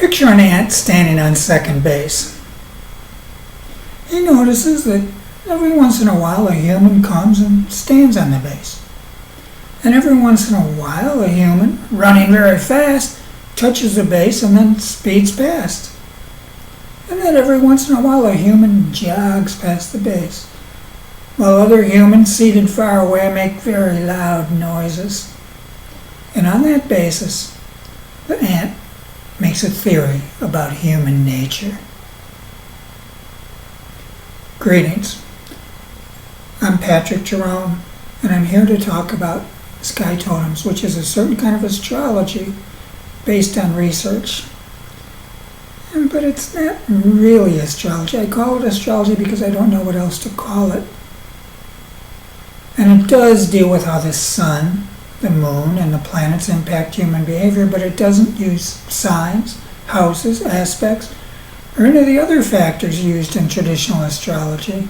Picture an ant standing on second base. He notices that every once in a while a human comes and stands on the base. And every once in a while a human, running very fast, touches the base and then speeds past. And then every once in a while a human jogs past the base, while other humans seated far away make very loud noises. And on that basis, the ant makes a theory about human nature. Greetings. I'm Patrick Jerome, and I'm here to talk about skyTotems, which is a certain kind of astrology based on research. But it's not really astrology. I call it astrology because I don't know what else to call it. And it does deal with how the sun, the moon, and the planets impact human behavior, but it doesn't use signs, houses, aspects, or any of the other factors used in traditional astrology.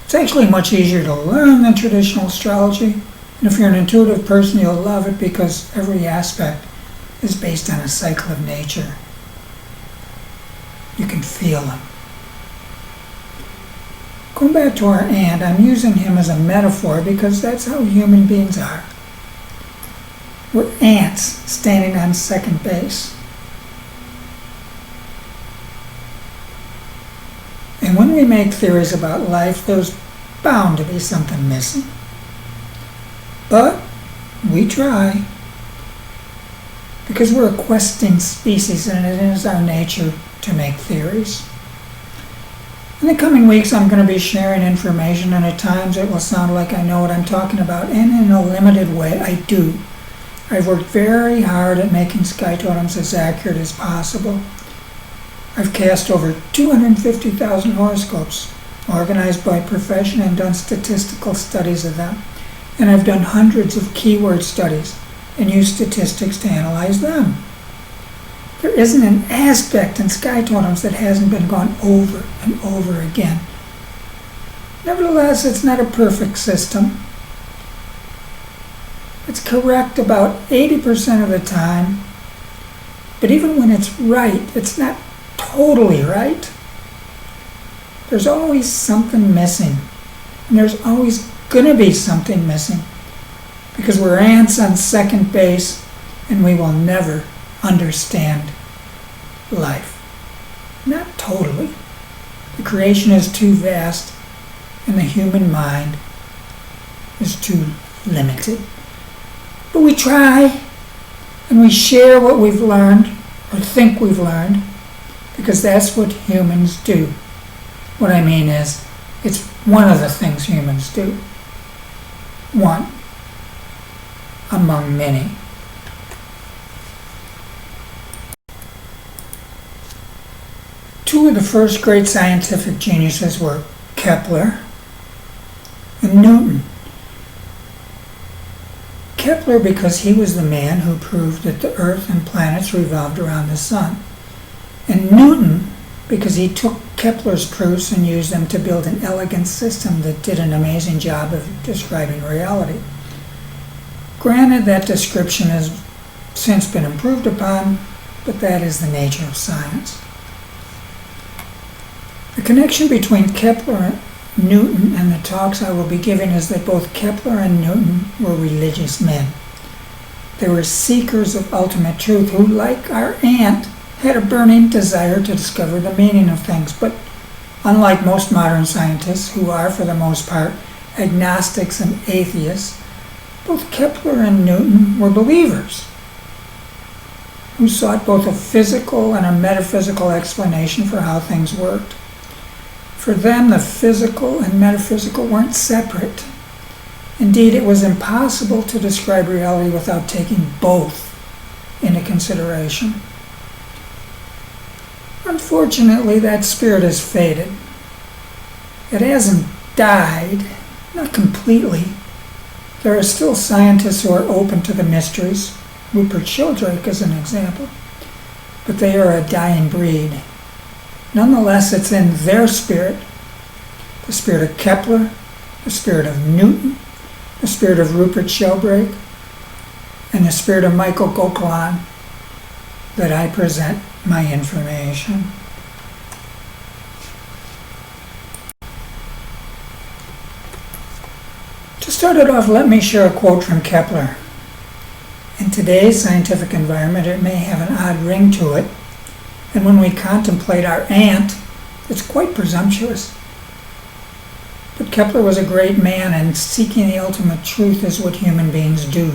It's actually much easier to learn than traditional astrology, and if you're an intuitive person, you'll love it because every aspect is based on a cycle of nature. You can feel them. Going back to our ant, I'm using him as a metaphor because that's how human beings are. We're ants standing on second base. And when we make theories about life, there's bound to be something missing. But we try, because we're a questing species and it is our nature to make theories. In the coming weeks, I'm going to be sharing information, and at times it will sound like I know what I'm talking about, and in a limited way, I do. I've worked very hard at making skyTotems as accurate as possible. I've cast over 250,000 horoscopes, organized by profession, and done statistical studies of them. And I've done hundreds of keyword studies and used statistics to analyze them. There isn't an aspect in skyTotems that hasn't been gone over and over again. Nevertheless, it's not a perfect system. It's correct about 80% of the time, but even when it's right, it's not totally right. There's always something missing, and there's always going to be something missing, because we're ants on second base, and we will never understand life. Not totally. The creation is too vast, and the human mind is too limited. But we try, and we share what we've learned, or think we've learned, because that's what humans do. What I mean is, it's one of the things humans do. One among many. Two of the first great scientific geniuses were Kepler and Newton. Kepler because he was the man who proved that the Earth and planets revolved around the sun. And Newton because he took Kepler's proofs and used them to build an elegant system that did an amazing job of describing reality. Granted, that description has since been improved upon, but that is the nature of science. The connection between Kepler and Newton and the talks I will be giving is that both Kepler and Newton were religious men. They were seekers of ultimate truth who, like our ant, had a burning desire to discover the meaning of things. But unlike most modern scientists, who are, for the most part, agnostics and atheists, both Kepler and Newton were believers who sought both a physical and a metaphysical explanation for how things worked. For them, the physical and metaphysical weren't separate. Indeed, it was impossible to describe reality without taking both into consideration. Unfortunately, that spirit has faded. It hasn't died, not completely. There are still scientists who are open to the mysteries. Rupert Sheldrake is an example. But they are a dying breed. Nonetheless, it's in their spirit, the spirit of Kepler, the spirit of Newton, the spirit of Rupert Sheldrake, and the spirit of Michael Gauquelin, that I present my information. To start it off, let me share a quote from Kepler. In today's scientific environment, it may have an odd ring to it, and when we contemplate our ant, it's quite presumptuous. But Kepler was a great man, and seeking the ultimate truth is what human beings do.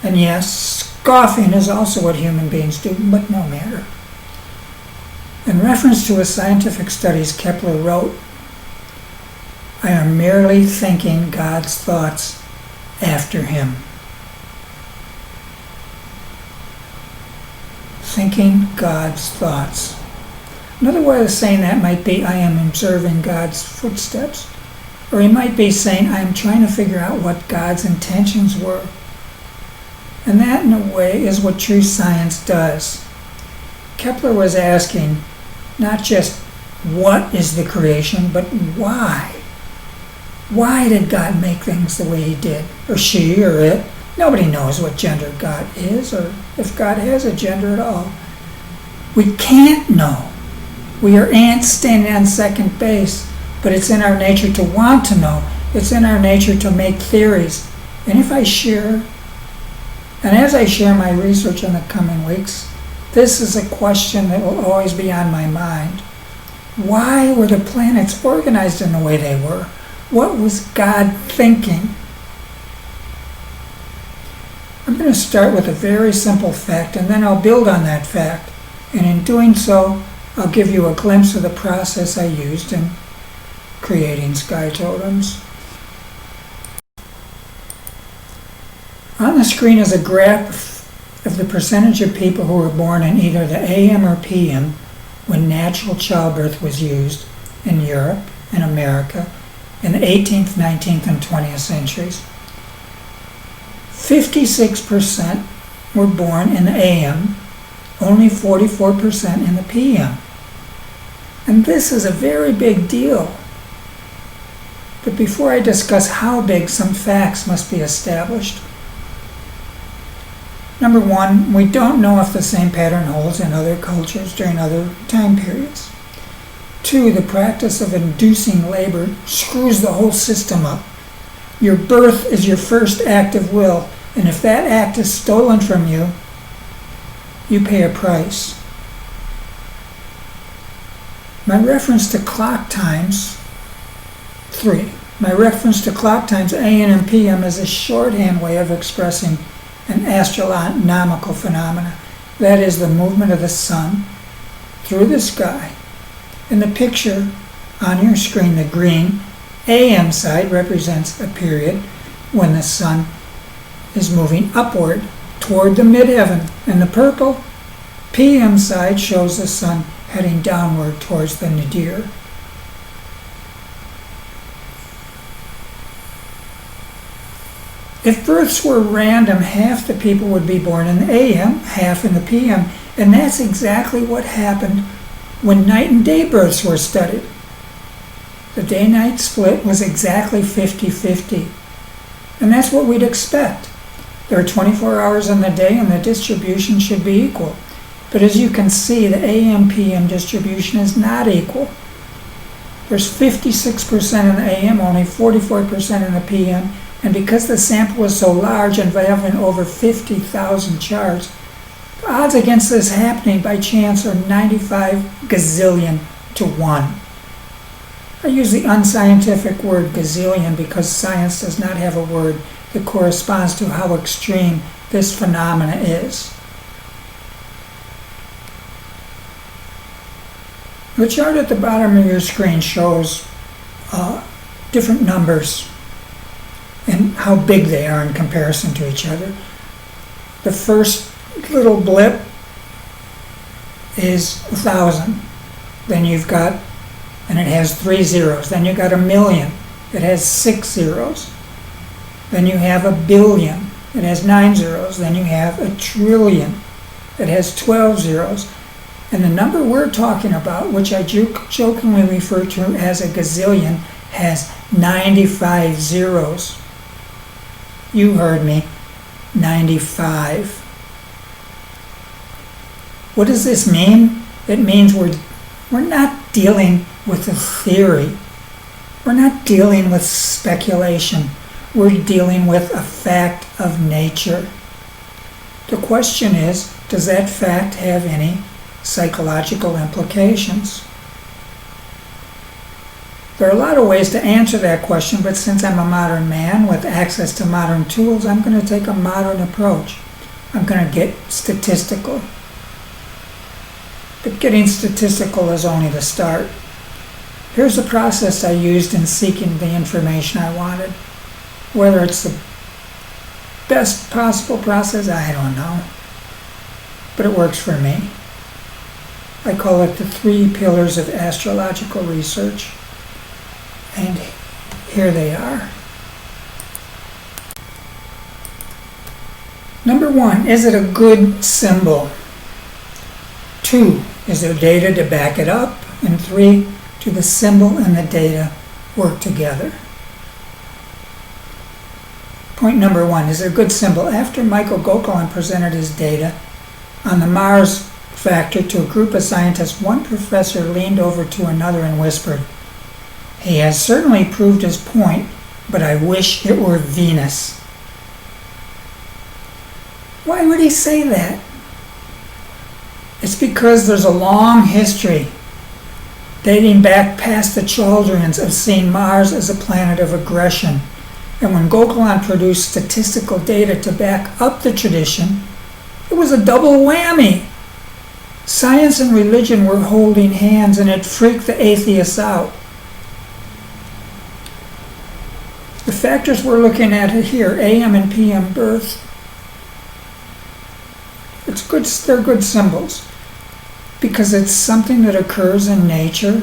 And yes, scoffing is also what human beings do, but no matter. In reference to his scientific studies, Kepler wrote, "I am merely thinking God's thoughts after him." Thinking God's thoughts. Another way of saying that might be, I am observing God's footsteps. Or he might be saying, I am trying to figure out what God's intentions were. And that, in a way, is what true science does. Kepler was asking not just what is the creation, but why? Why did God make things the way he did? Or she, or it? Nobody knows what gender God is, or if God has a gender at all. We can't know. We are ants standing on second base, but it's in our nature to want to know. It's in our nature to make theories. And as I share my research in the coming weeks, this is a question that will always be on my mind. Why were the planets organized in the way they were? What was God thinking? I'm going to start with a very simple fact, and then I'll build on that fact. And in doing so, I'll give you a glimpse of the process I used in creating skyTotems. On the screen is a graph of the percentage of people who were born in either the AM or PM when natural childbirth was used in Europe and America in the 18th, 19th, and 20th centuries. 56% were born in the AM, only 44% in the PM. And this is a very big deal. But before I discuss how big, some facts must be established. Number one, we don't know if the same pattern holds in other cultures during other time periods. Two, the practice of inducing labor screws the whole system up. Your birth is your first act of will, and if that act is stolen from you, you pay a price. My reference to clock times, AM and PM is a shorthand way of expressing an astronomical phenomena. That is the movement of the sun through the sky. In the picture on your screen, the green AM side represents a period when the sun is moving upward toward the midheaven, and the purple PM side shows the sun heading downward towards the nadir. If births were random, half the people would be born in the AM, half in the PM, and that's exactly what happened when night and day births were studied. The day-night split was exactly 50-50, and that's what we'd expect. There are 24 hours in the day, and the distribution should be equal. But as you can see, the AM-PM distribution is not equal. There's 56% in the AM, only 44% in the PM, and because the sample was so large, involving over 50,000 charts, the odds against this happening by chance are 95 gazillion to 1. I use the unscientific word gazillion because science does not have a word that corresponds to how extreme this phenomena is. The chart at the bottom of your screen shows different numbers and how big they are in comparison to each other. The first little blip is 1,000. Then you've got, and it has 3 zeros. Then you've got 1,000,000. It has 6 zeros. Then you have 1,000,000,000. It has 9 zeros. Then you have 1,000,000,000,000. It has 12 zeros. And the number we're talking about, which I jokingly refer to as a gazillion, has 95 zeros. You heard me, 95. What does this mean? It means we're not dealing with a theory. We're not dealing with speculation. We're dealing with a fact of nature. The question is, does that fact have any psychological implications? There are a lot of ways to answer that question, but since I'm a modern man with access to modern tools, I'm going to take a modern approach. I'm going to get statistical. But getting statistical is only the start. Here's the process I used in seeking the information I wanted. Whether it's the best possible process, I don't know. But it works for me. I call it the 3 pillars of astrological research. And here they are. Number 1, is it a good symbol? 2, is there data to back it up? And 3, do the symbol and the data work together? Point number 1, is it a good symbol? After Michael Gauquelin presented his data on the Mars factor to a group of scientists, one professor leaned over to another and whispered, "He has certainly proved his point, but I wish it were Venus." Why would he say that? It's because there's a long history dating back past the Chaldeans of seeing Mars as a planet of aggression. And when Gauquelin produced statistical data to back up the tradition, it was a double whammy. Science and religion were holding hands, and it freaked the atheists out. The factors we're looking at here, AM and PM birth, they're good symbols because it's something that occurs in nature,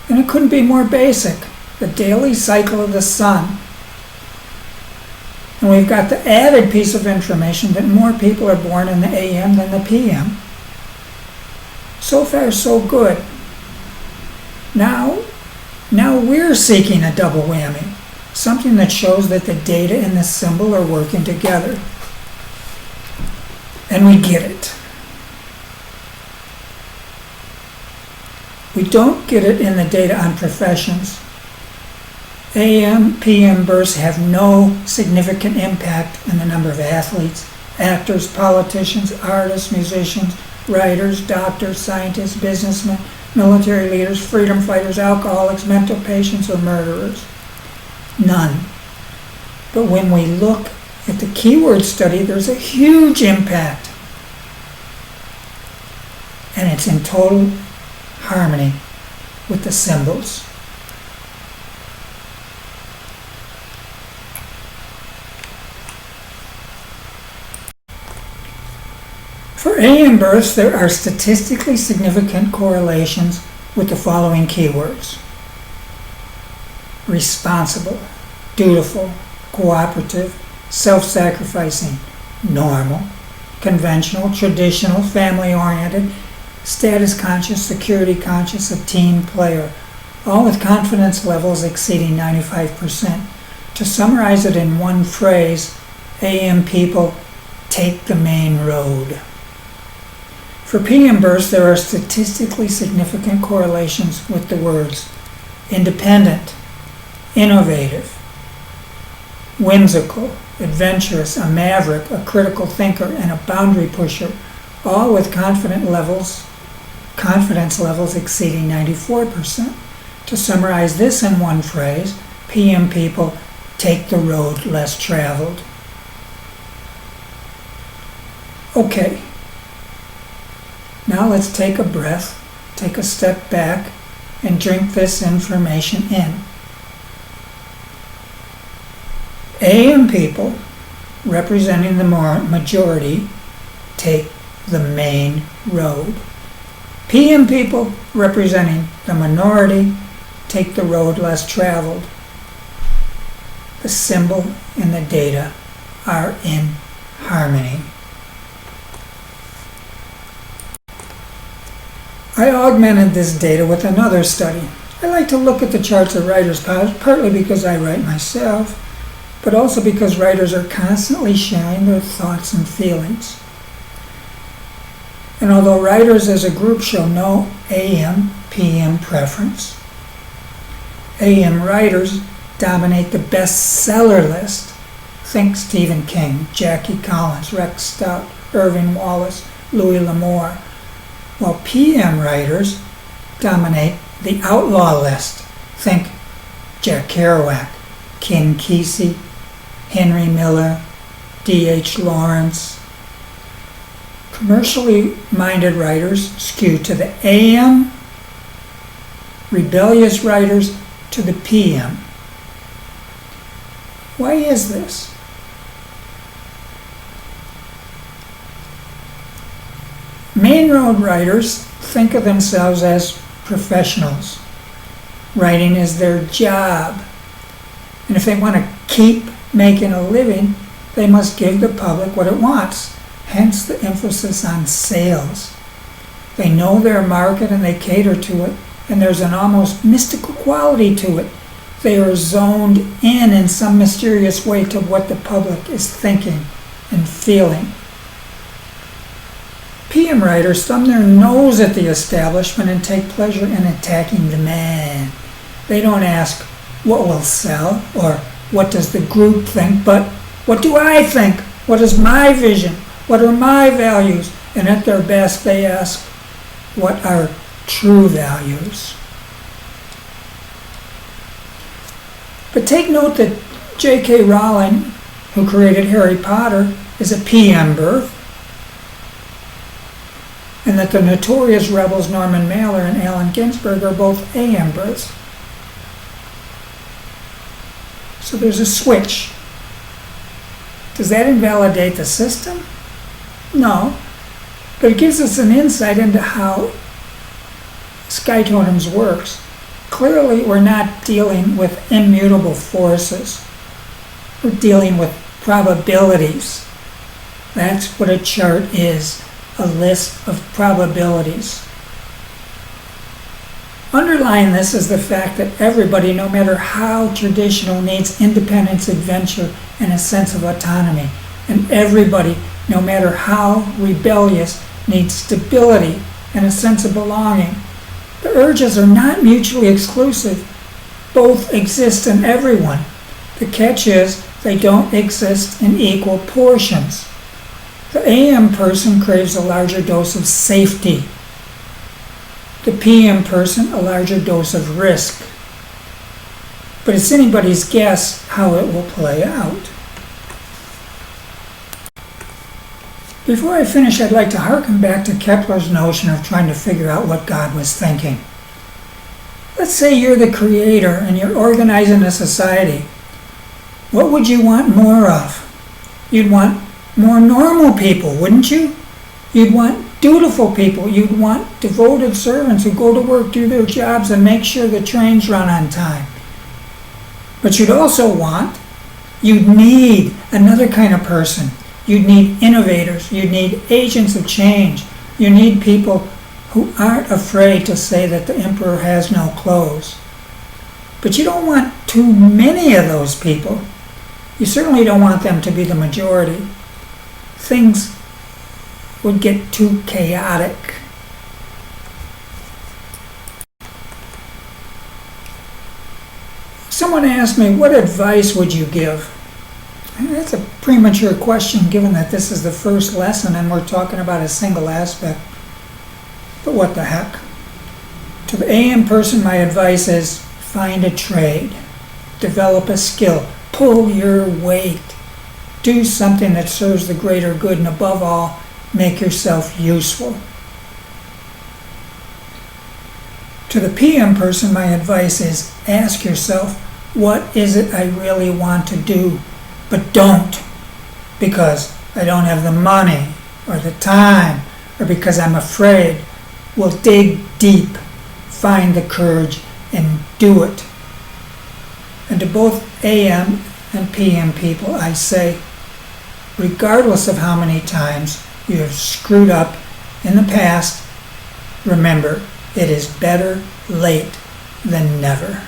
and it couldn't be more basic. The daily cycle of the sun. And we've got the added piece of information that more people are born in the AM than the PM. So far, so good. Now we're seeking a double whammy, something that shows that the data and the symbol are working together. And we get it. We don't get it in the data on professions. AM, PM births have no significant impact on the number of athletes, actors, politicians, artists, musicians, writers, doctors, scientists, businessmen, military leaders, freedom fighters, alcoholics, mental patients, or murderers. None. But when we look at the keyword study, there's a huge impact. And it's in total harmony with the symbols. For AM births, there are statistically significant correlations with the following keywords: responsible, dutiful, cooperative, self-sacrificing, normal, conventional, traditional, family-oriented, status-conscious, security-conscious, a team player, all with confidence levels exceeding 95%. To summarize it in one phrase, AM people take the main road. For PM births, there are statistically significant correlations with the words independent, innovative, whimsical, adventurous, a maverick, a critical thinker, and a boundary pusher, all with confidence levels exceeding 94%. To summarize this in one phrase, PM people take the road less traveled. Okay, now let's take a breath, take a step back, and drink this information in. AM people, representing the majority, take the main road. PM people, representing the minority, take the road less traveled. The symbol and the data are in harmony. I augmented this data with another study. I like to look at the charts of writers, partly because I write myself, but also because writers are constantly sharing their thoughts and feelings. And although writers as a group show no AM/PM preference, AM writers dominate the bestseller list. Think Stephen King, Jackie Collins, Rex Stout, Irving Wallace, Louis L'Amour, while PM writers dominate the outlaw list. Think Jack Kerouac, Ken Kesey, Henry Miller, D.H. Lawrence. Commercially minded writers skew to the AM, rebellious writers to the PM. Why is this? Main road writers think of themselves as professionals. Writing is their job. And if they want to keep making a living, they must give the public what it wants. Hence the emphasis on sales. They know their market and they cater to it, and there's an almost mystical quality to it. They are zoned in some mysterious way to what the public is thinking and feeling. PM writers thumb their nose at the establishment and take pleasure in attacking the man. They don't ask, what will sell, or what does the group think, but what do I think? What is my vision? What are my values? And at their best, they ask, what are true values? But take note that J.K. Rowling, who created Harry Potter, is a PM birth, and that the notorious rebels Norman Mailer and Allen Ginsberg are both AM births. So there's a switch. Does that invalidate the system? No, but it gives us an insight into how skyTotems works. Clearly, we're not dealing with immutable forces. We're dealing with probabilities. That's what a chart is, a list of probabilities. Underlying this is the fact that everybody, no matter how traditional, needs independence, adventure, and a sense of autonomy. And everybody, no matter how rebellious, needs stability and a sense of belonging. The urges are not mutually exclusive. Both exist in everyone. The catch is they don't exist in equal portions. The AM person craves a larger dose of safety. The PM person a larger dose of risk. But it's anybody's guess how it will play out. Before I finish, I'd like to harken back to Kepler's notion of trying to figure out what God was thinking. Let's say you're the creator and you're organizing a society. What would you want more of? You'd want more normal people, wouldn't you? You'd want dutiful people. You'd want devoted servants who go to work, do their jobs, and make sure the trains run on time. But you'd need another kind of person. You'd need innovators. You'd need agents of change. You need people who aren't afraid to say that the emperor has no clothes. But you don't want too many of those people. You certainly don't want them to be the majority. Things would get too chaotic. Someone asked me, what advice would you give? That's a premature question given that this is the first lesson and we're talking about a single aspect. But what the heck? To the AM person, my advice is find a trade, develop a skill, pull your weight, do something that serves the greater good, and above all, make yourself useful. To the PM person, my advice is ask yourself, what is it I really want to do? But don't because I don't have the money or the time or because I'm afraid. We'll dig deep, find the courage, and do it. And to both AM and PM people, I say, regardless of how many times you have screwed up in the past, remember, it is better late than never.